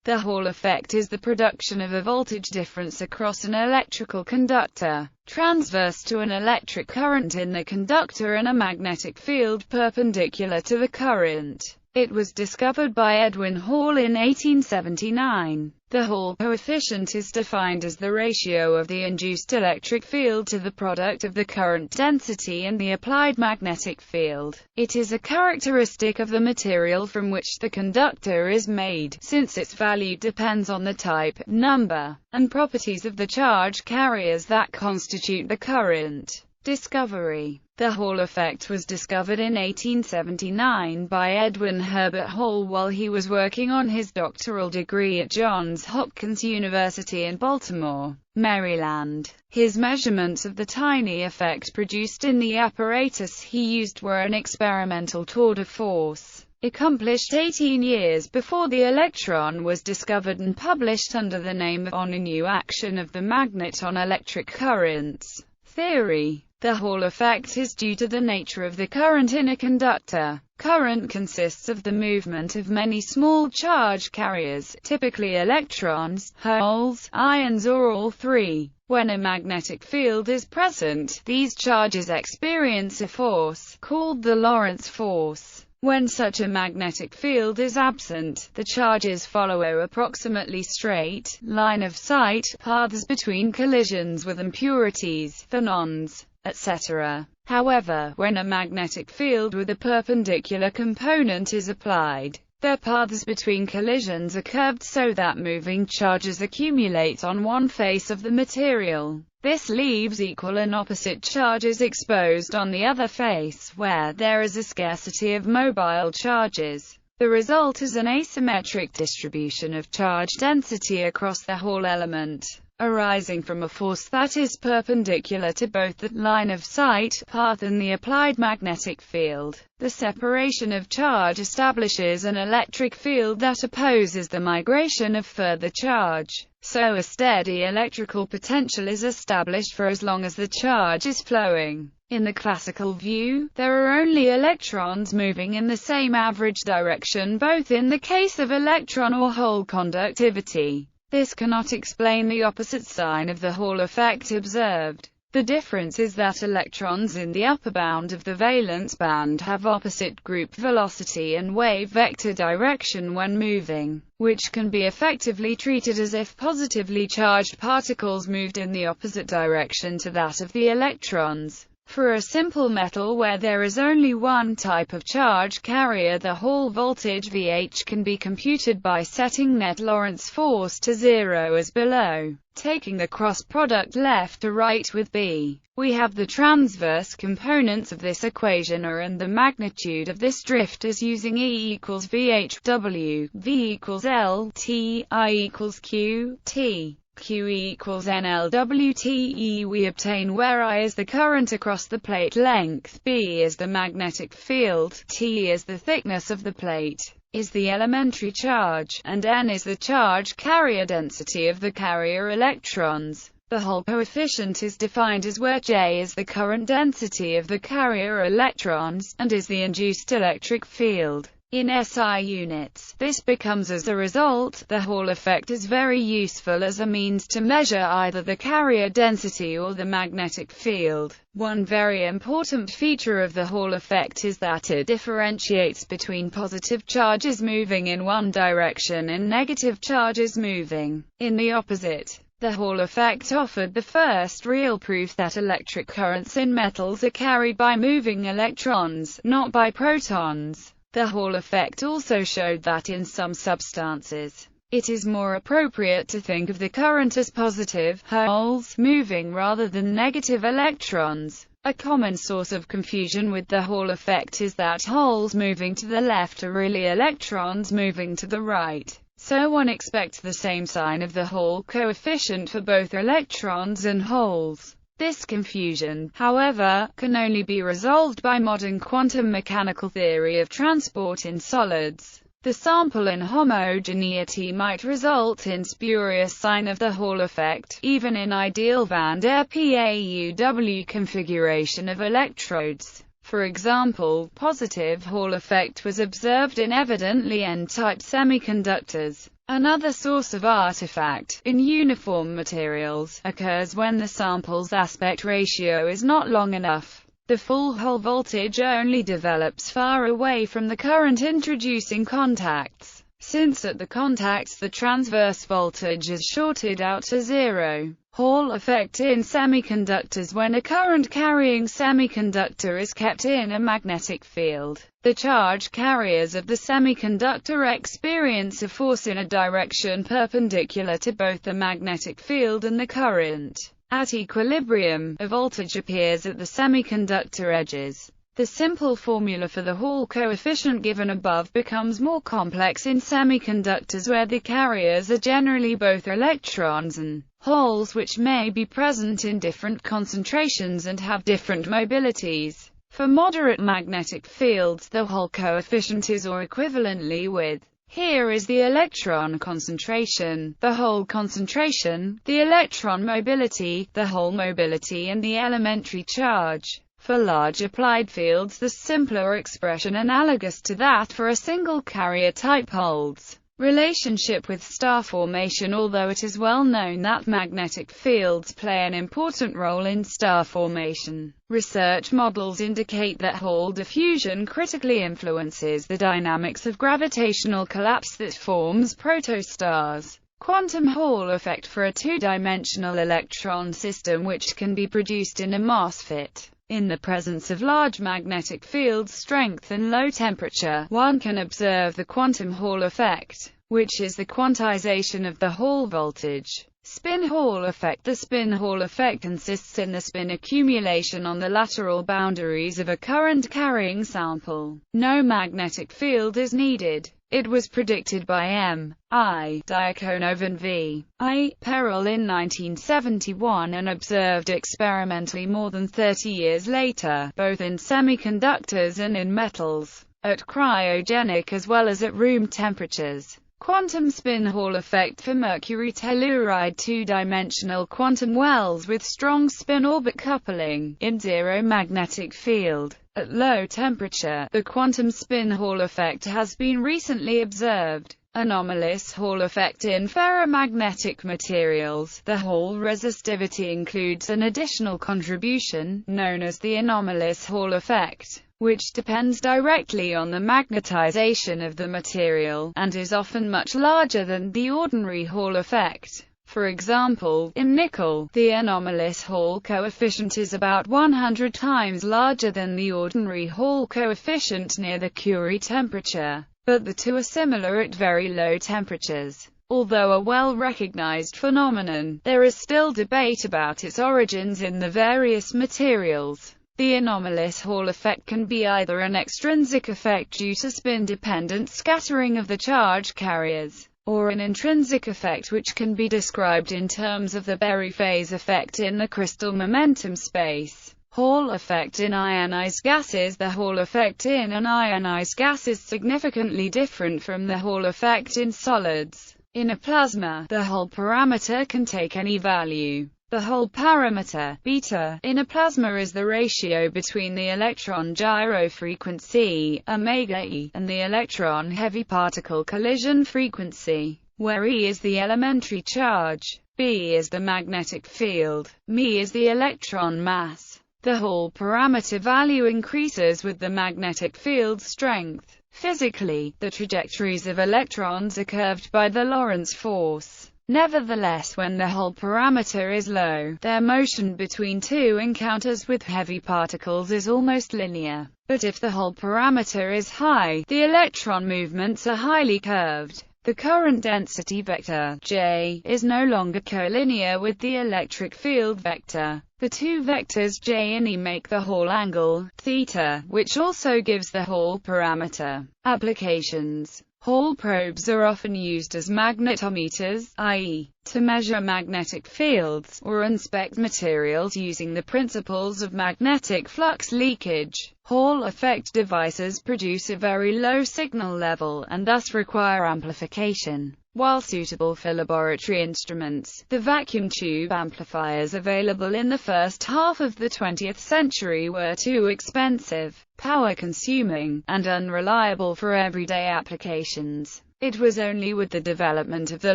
The Hall effect is the production of a voltage difference across an electrical conductor, transverse to an electric current in the conductor and a magnetic field perpendicular to the current. It was discovered by Edwin Hall in 1879. The Hall coefficient is defined as the ratio of the induced electric field to the product of the current density and the applied magnetic field. It is a characteristic of the material from which the conductor is made, since its value depends on the type, number, and properties of the charge carriers that constitute the current. Discovery. The Hall effect was discovered in 1879 by Edwin Herbert Hall while he was working on his doctoral degree at Johns Hopkins University in Baltimore, Maryland. His measurements of the tiny effect produced in the apparatus he used were an experimental tour de force, accomplished 18 years before the electron was discovered and published under the name of On a New Action of the Magnet on Electric Currents Theory. The Hall effect is due to the nature of the current in a conductor. Current consists of the movement of many small charge carriers, typically electrons, holes, ions or all three. When a magnetic field is present, these charges experience a force, called the Lorentz force. When such a magnetic field is absent, the charges follow approximately straight, line-of-sight paths between collisions with impurities, phonons, etc. However, when a magnetic field with a perpendicular component is applied, their paths between collisions are curved so that moving charges accumulate on one face of the material. This leaves equal and opposite charges exposed on the other face, where there is a scarcity of mobile charges. The result is an asymmetric distribution of charge density across the Hall element, arising from a force that is perpendicular to both the line-of-sight path and the applied magnetic field. The separation of charge establishes an electric field that opposes the migration of further charge. So a steady electrical potential is established for as long as the charge is flowing. In the classical view, there are only electrons moving in the same average direction both in the case of electron or hole conductivity. This cannot explain the opposite sign of the Hall effect observed. The difference is that electrons in the upper bound of the valence band have opposite group velocity and wave vector direction when moving, which can be effectively treated as if positively charged particles moved in the opposite direction to that of the electrons. For a simple metal where there is only one type of charge carrier, the Hall voltage Vh can be computed by setting net Lorentz force to 0 as below. Taking the cross product left to right with B, we have the transverse components of this equation are and the magnitude of this drift is using E equals Vh W, V equals L T, I equals Q T. Q equals NLWTE we obtain where I is the current across the plate length, B is the magnetic field, T is the thickness of the plate, is the elementary charge, and N is the charge carrier density of the carrier electrons. The Hall coefficient is defined as where J is the current density of the carrier electrons, and is the induced electric field. In SI units, this becomes as a result, the Hall effect is very useful as a means to measure either the carrier density or the magnetic field. One very important feature of the Hall effect is that it differentiates between positive charges moving in one direction and negative charges moving in the opposite. The Hall effect offered the first real proof that electric currents in metals are carried by moving electrons, not by protons. The Hall effect also showed that in some substances, it is more appropriate to think of the current as positive holes moving rather than negative electrons. A common source of confusion with the Hall effect is that holes moving to the left are really electrons moving to the right. So one expects the same sign of the Hall coefficient for both electrons and holes. This confusion, however, can only be resolved by modern quantum mechanical theory of transport in solids. The sample inhomogeneity might result in spurious sign of the Hall effect, even in ideal Van der Pau configuration of electrodes. For example, positive Hall effect was observed in evidently N-type semiconductors. Another source of artifact, in uniform materials, occurs when the sample's aspect ratio is not long enough. The full hole voltage only develops far away from the current introducing contacts, since at the contacts the transverse voltage is shorted out to zero. Hall effect in semiconductors. When a current-carrying semiconductor is kept in a magnetic field, the charge carriers of the semiconductor experience a force in a direction perpendicular to both the magnetic field and the current. At equilibrium, a voltage appears at the semiconductor edges. The simple formula for the Hall coefficient given above becomes more complex in semiconductors where the carriers are generally both electrons and holes, which may be present in different concentrations and have different mobilities. For moderate magnetic fields, the Hall coefficient is or equivalently with. Here is the electron concentration, the hole concentration, the electron mobility, the hole mobility, and the elementary charge. For large applied fields, the simpler expression analogous to that for a single carrier type holds relationship with star formation, although it is well known that magnetic fields play an important role in star formation. Research models indicate that Hall diffusion critically influences the dynamics of gravitational collapse that forms protostars. Quantum Hall effect for a two-dimensional electron system which can be produced in a MOSFET. In the presence of large magnetic field strength and low temperature, one can observe the quantum Hall effect, which is the quantization of the Hall voltage. Spin Hall effect. The spin Hall effect consists in the spin accumulation on the lateral boundaries of a current-carrying sample. No magnetic field is needed. It was predicted by M.I. Diakonov and V.I. Perel in 1971 and observed experimentally more than 30 years later, both in semiconductors and in metals, at cryogenic as well as at room temperatures. Quantum spin Hall effect for mercury telluride. Two-dimensional quantum wells with strong spin-orbit coupling, in zero magnetic field. At low temperature, the quantum spin Hall effect has been recently observed. Anomalous Hall effect in ferromagnetic materials. The Hall resistivity includes an additional contribution, known as the anomalous Hall effect, which depends directly on the magnetization of the material, and is often much larger than the ordinary Hall effect. For example, in nickel, the anomalous Hall coefficient is about 100 times larger than the ordinary Hall coefficient near the Curie temperature, but the two are similar at very low temperatures. Although a well-recognized phenomenon, there is still debate about its origins in the various materials. The anomalous Hall effect can be either an extrinsic effect due to spin-dependent scattering of the charge carriers, or an intrinsic effect which can be described in terms of the Berry phase effect in the crystal momentum space. Hall effect in ionized gases. The Hall effect in an ionized gas is significantly different from the Hall effect in solids. In a plasma, the Hall parameter can take any value. The Hall parameter, beta, in a plasma is the ratio between the electron gyro frequency, omega E, and the electron heavy particle collision frequency, where E is the elementary charge, B is the magnetic field, m is the electron mass. The Hall parameter value increases with the magnetic field strength. Physically, the trajectories of electrons are curved by the Lorentz force. Nevertheless, when the Hall parameter is low, their motion between two encounters with heavy particles is almost linear. But if the Hall parameter is high, the electron movements are highly curved. The current density vector, J, is no longer collinear with the electric field vector. The two vectors J and E make the Hall angle, theta, which also gives the Hall parameter. Applications. Hall probes are often used as magnetometers, i.e., to measure magnetic fields, or inspect materials using the principles of magnetic flux leakage. Hall effect devices produce a very low signal level, and thus require amplification. While suitable for laboratory instruments, the vacuum tube amplifiers available in the first half of the 20th century were too expensive, power-consuming, and unreliable for everyday applications. It was only with the development of the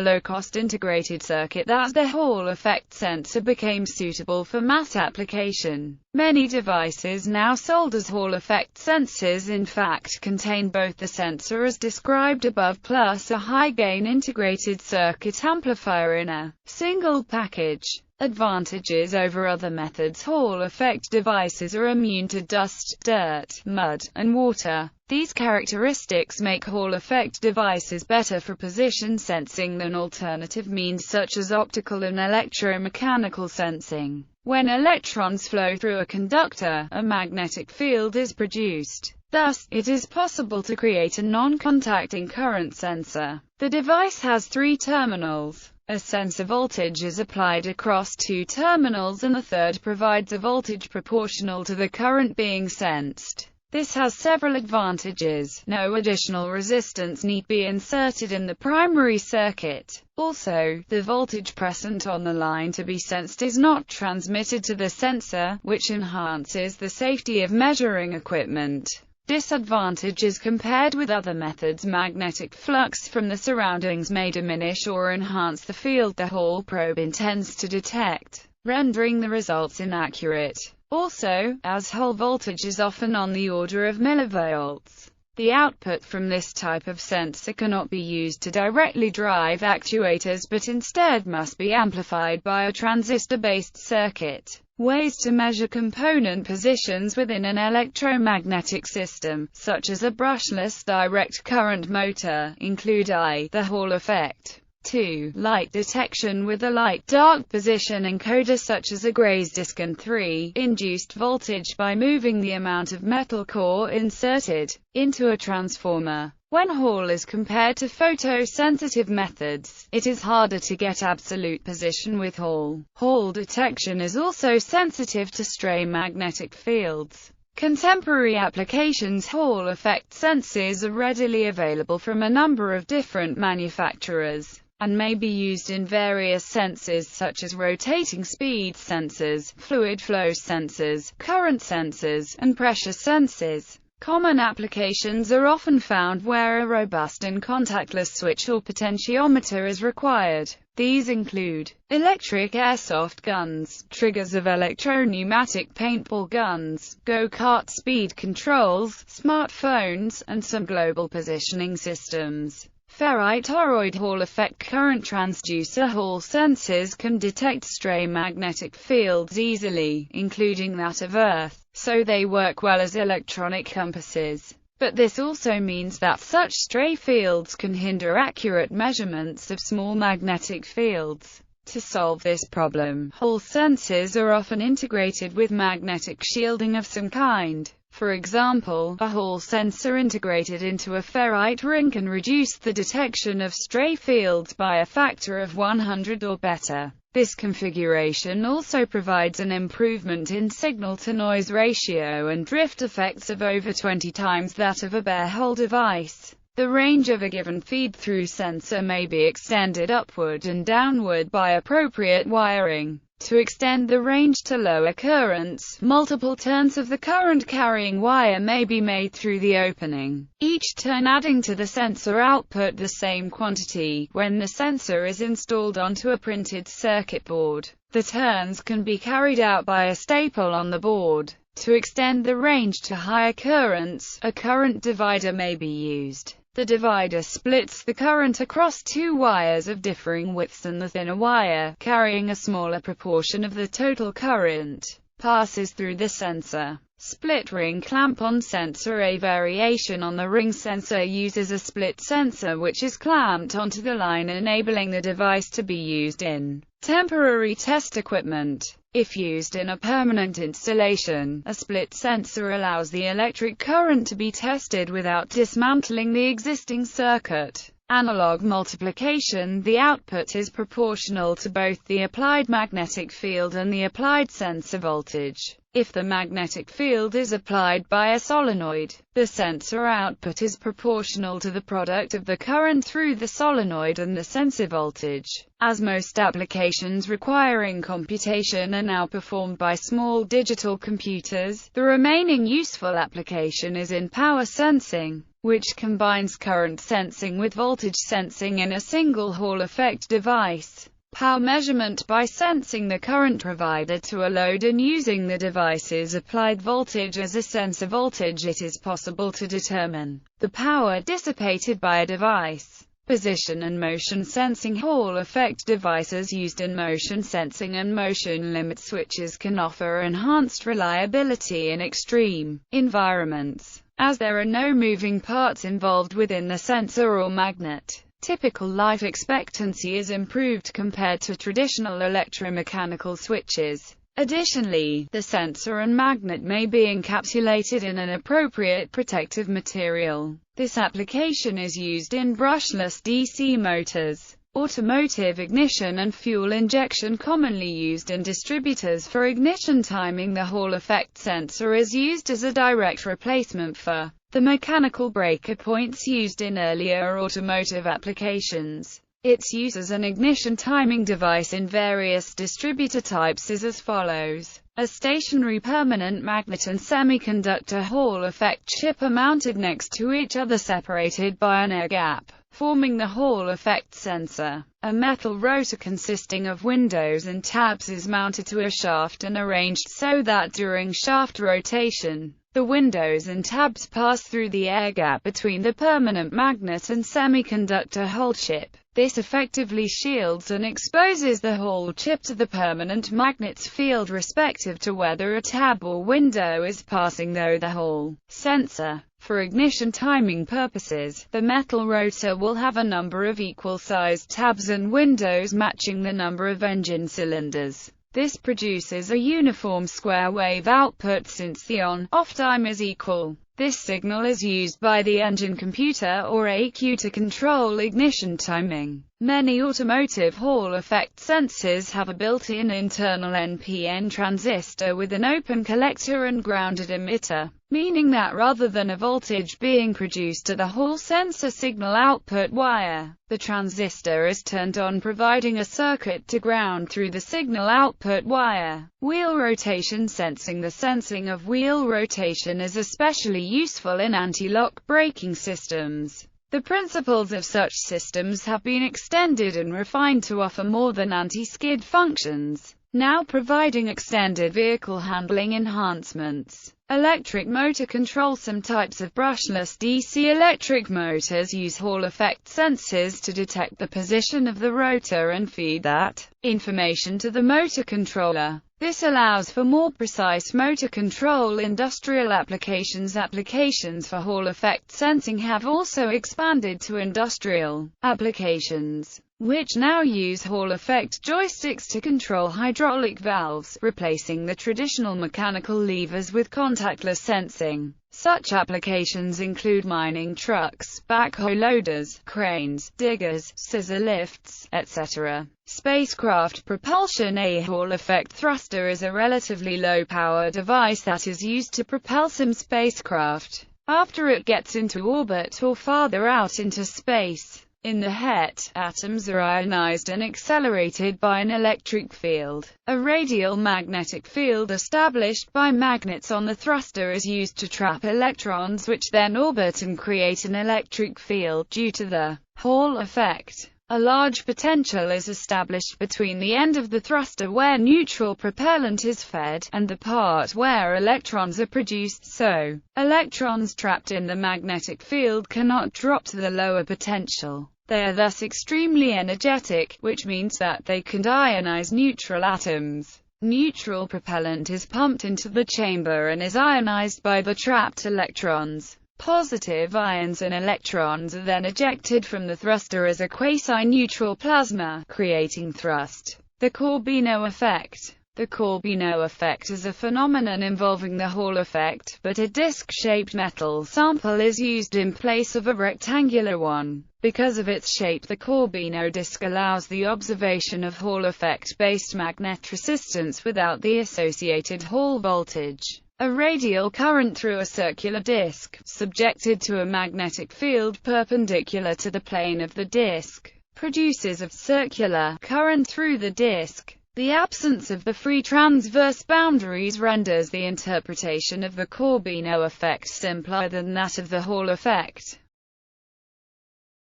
low-cost integrated circuit that the Hall effect sensor became suitable for mass application. Many devices now sold as Hall effect sensors in fact contain both the sensor as described above plus a high-gain integrated circuit amplifier in a single package. Advantages over other methods: Hall effect devices are immune to dust, dirt, mud, and water. These characteristics make Hall effect devices better for position sensing than alternative means such as optical and electromechanical sensing. When electrons flow through a conductor, a magnetic field is produced. Thus, it is possible to create a non-contacting current sensor. The device has 3 terminals. A sensor voltage is applied across 2 terminals and the third provides a voltage proportional to the current being sensed. This has several advantages. No additional resistance need be inserted in the primary circuit. Also, the voltage present on the line to be sensed is not transmitted to the sensor, which enhances the safety of measuring equipment. Disadvantages: compared with other methods, magnetic flux from the surroundings may diminish or enhance the field the Hall probe intends to detect, rendering the results inaccurate. Also, as Hall voltage is often on the order of millivolts, the output from this type of sensor cannot be used to directly drive actuators but instead must be amplified by a transistor-based circuit. Ways to measure component positions within an electromagnetic system, such as a brushless direct current motor, include the Hall effect. 2. Light detection with a light-dark position encoder such as a Gray's disk, and 3. Induced voltage by moving the amount of metal core inserted into a transformer. When Hall is compared to photosensitive methods, it is harder to get absolute position with Hall. Hall detection is also sensitive to stray magnetic fields. Contemporary applications: Hall effect sensors are readily available from a number of different manufacturers, and may be used in various sensors such as rotating speed sensors, fluid flow sensors, current sensors, and pressure sensors. Common applications are often found where a robust and contactless switch or potentiometer is required. These include electric airsoft guns, triggers of electro-pneumatic paintball guns, go-kart speed controls, smartphones, and some global positioning systems. Ferrite toroid Hall effect current transducer Hall sensors can detect stray magnetic fields easily, including that of Earth, so they work well as electronic compasses. But this also means that such stray fields can hinder accurate measurements of small magnetic fields. To solve this problem, Hall sensors are often integrated with magnetic shielding of some kind. For example, a Hall sensor integrated into a ferrite ring can reduce the detection of stray fields by a factor of 100 or better. This configuration also provides an improvement in signal-to-noise ratio and drift effects of over 20 times that of a bare Hall device. The range of a given feed-through sensor may be extended upward and downward by appropriate wiring. To extend the range to lower currents, multiple turns of the current-carrying wire may be made through the opening, each turn adding to the sensor output the same quantity. When the sensor is installed onto a printed circuit board, the turns can be carried out by a staple on the board. To extend the range to higher currents, a current divider may be used. The divider splits the current across 2 wires of differing widths, and the thinner wire, carrying a smaller proportion of the total current, passes through the sensor. Split ring clamp-on sensor. A variation on the ring sensor uses a split sensor which is clamped onto the line, enabling the device to be used in temporary test equipment. If used in a permanent installation, a split sensor allows the electric current to be tested without dismantling the existing circuit. Analog multiplication. The output is proportional to both the applied magnetic field and the applied sensor voltage. If the magnetic field is applied by a solenoid, the sensor output is proportional to the product of the current through the solenoid and the sensor voltage. As most applications requiring computation are now performed by small digital computers, the remaining useful application is in power sensing. which combines current sensing with voltage sensing in a single Hall effect device. Power measurement by sensing the current provided to a load and using the device's applied voltage as a sensor voltage, it is possible to determine the power dissipated by a device. Position and motion sensing Hall effect devices used in motion sensing and motion limit switches can offer enhanced reliability in extreme environments, as there are no moving parts involved within the sensor or magnet. Typical life expectancy is improved compared to traditional electromechanical switches. Additionally, the sensor and magnet may be encapsulated in an appropriate protective material. This application is used in brushless DC motors, automotive ignition and fuel injection, commonly used in distributors for ignition timing. The Hall effect sensor is used as a direct replacement for the mechanical breaker points used in earlier automotive applications. Its use as an ignition timing device in various distributor types is as follows. A stationary permanent magnet and semiconductor Hall effect chip are mounted next to each other, separated by an air gap, forming the Hall effect sensor. A metal rotor consisting of windows and tabs is mounted to a shaft and arranged so that during shaft rotation, the windows and tabs pass through the air gap between the permanent magnet and semiconductor Hall chip. This effectively shields and exposes the Hall chip to the permanent magnet's field respective to whether a tab or window is passing through the Hall sensor. For ignition timing purposes, the metal rotor will have a number of equal-sized tabs and windows matching the number of engine cylinders. This produces a uniform square wave output since the on-off time is equal. This signal is used by the engine computer or ECU to control ignition timing. Many automotive Hall effect sensors have a built-in internal NPN transistor with an open collector and grounded emitter, meaning that rather than a voltage being produced to the Hall sensor signal output wire, the transistor is turned on, providing a circuit to ground through the signal output wire. Wheel rotation sensing. The sensing of wheel rotation is especially useful in anti-lock braking systems. The principles of such systems have been extended and refined to offer more than anti-skid functions, now providing extended vehicle handling enhancements. Electric motor control. Some types of brushless DC electric motors use Hall effect sensors to detect the position of the rotor and feed that information to the motor controller. This allows for more precise motor control. Industrial applications. Applications for Hall effect sensing have also expanded to industrial applications, which now use Hall effect joysticks to control hydraulic valves, replacing the traditional mechanical levers with contactless sensing. Such applications include mining trucks, backhoe loaders, cranes, diggers, scissor lifts, etc. Spacecraft propulsion. A Hall effect thruster is a relatively low-power device that is used to propel some spacecraft after it gets into orbit or farther out into space. In the HET, atoms are ionized and accelerated by an electric field. A radial magnetic field established by magnets on the thruster is used to trap electrons, which then orbit and create an electric field due to the Hall effect. A large potential is established between the end of the thruster where neutral propellant is fed, and the part where electrons are produced, so electrons trapped in the magnetic field cannot drop to the lower potential. They are thus extremely energetic, which means that they can ionize neutral atoms. Neutral propellant is pumped into the chamber and is ionized by the trapped electrons. Positive ions and electrons are then ejected from the thruster as a quasi-neutral plasma, creating thrust. The Corbino effect. The Corbino effect is a phenomenon involving the Hall effect, but a disc-shaped metal sample is used in place of a rectangular one. Because of its shape, the Corbino disc allows the observation of Hall effect-based magnet resistance without the associated Hall voltage. A radial current through a circular disc, subjected to a magnetic field perpendicular to the plane of the disc, produces a circular current through the disc. The absence of the free transverse boundaries renders the interpretation of the Corbino effect simpler than that of the Hall effect.